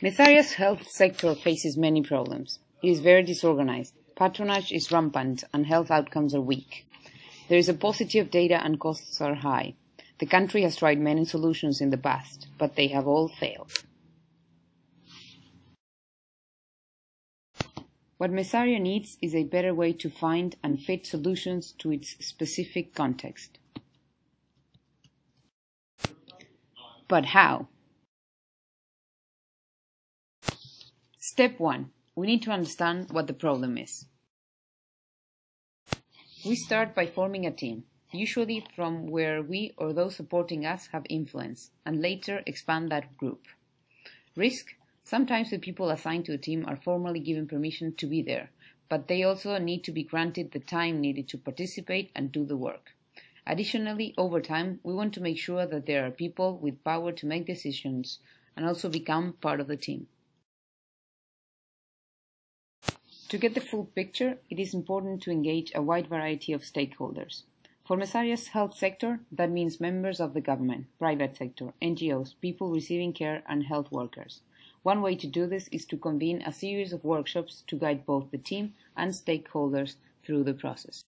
Messaria's health sector faces many problems. It is very disorganized, patronage is rampant, and health outcomes are weak. There is a paucity of data and costs are high. The country has tried many solutions in the past, but they have all failed. What Messaria needs is a better way to find and fit solutions to its specific context. But how? Step 1. We need to understand what the problem is. We start by forming a team, usually from where we or those supporting us have influence, and later expand that group. Risk. Sometimes the people assigned to a team are formally given permission to be there, but they also need to be granted the time needed to participate and do the work. Additionally, over time, we want to make sure that there are people with power to make decisions and also become part of the team. To get the full picture, it is important to engage a wide variety of stakeholders. For Messaria's health sector, that means members of the government, private sector, NGOs, people receiving care, and health workers. One way to do this is to convene a series of workshops to guide both the team and stakeholders through the process.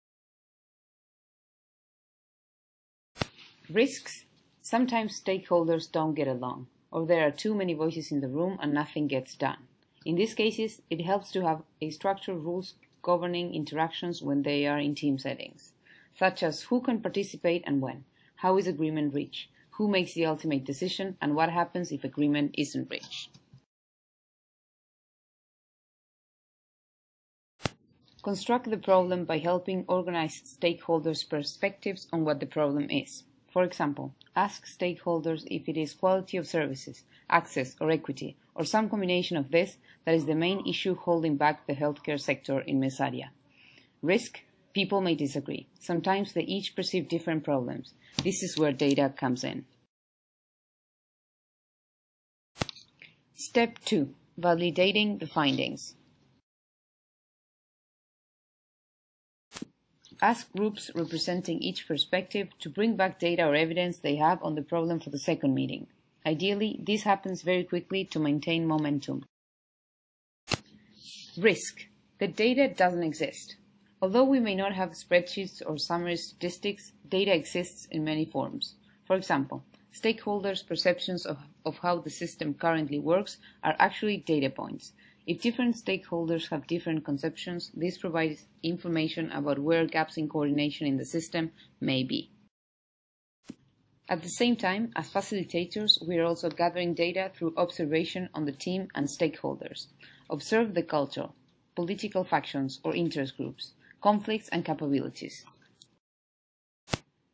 Risks. Sometimes stakeholders don't get along, or there are too many voices in the room and nothing gets done. In these cases, it helps to have a structured rules governing interactions when they are in team settings, such as who can participate and when, how is agreement reached, who makes the ultimate decision, and what happens if agreement isn't reached. Construct the problem by helping organize stakeholders' perspectives on what the problem is. For example, ask stakeholders if it is quality of services, access, or equity, or some combination of this that is the main issue holding back the healthcare sector in Messaria. Risk. People may disagree. Sometimes they each perceive different problems. This is where data comes in. Step 2. Validating the findings. Ask groups representing each perspective to bring back data or evidence they have on the problem for the second meeting. Ideally, this happens very quickly to maintain momentum. Risk. The data doesn't exist. Although we may not have spreadsheets or summary statistics, data exists in many forms. For example, stakeholders' perceptions of how the system currently works are actually data points. If different stakeholders have different conceptions, this provides information about where gaps in coordination in the system may be. At the same time, as facilitators, we are also gathering data through observation on the team and stakeholders. Observe the culture, political factions or interest groups, conflicts and capabilities.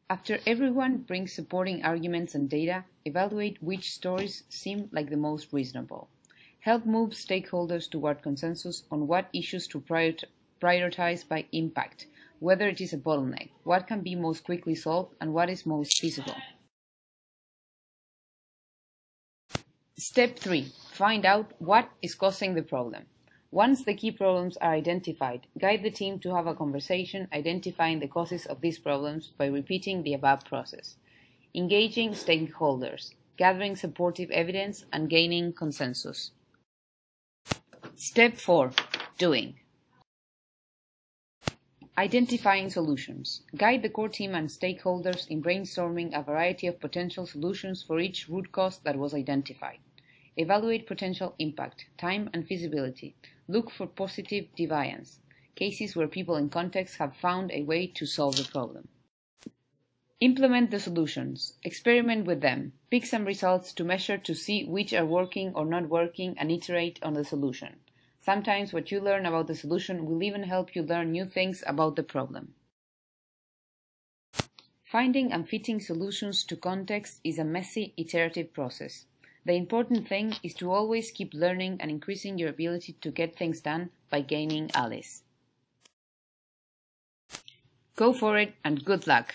After everyone brings supporting arguments and data, evaluate which stories seem like the most reasonable. Help move stakeholders toward consensus on what issues to prioritize by impact, whether it is a bottleneck, what can be most quickly solved, and what is most feasible. Step 3. Find out what is causing the problem. Once the key problems are identified, guide the team to have a conversation identifying the causes of these problems by repeating the above process. Engaging stakeholders, gathering supportive evidence, and gaining consensus. Step 4. Doing. Identifying solutions. Guide the core team and stakeholders in brainstorming a variety of potential solutions for each root cause that was identified. Evaluate potential impact, time and feasibility. Look for positive deviance, cases where people in context have found a way to solve the problem. Implement the solutions. Experiment with them. Pick some results to measure to see which are working or not working and iterate on the solution. Sometimes what you learn about the solution will even help you learn new things about the problem. Finding and fitting solutions to context is a messy, iterative process. The important thing is to always keep learning and increasing your ability to get things done by gaining allies. Go for it and good luck!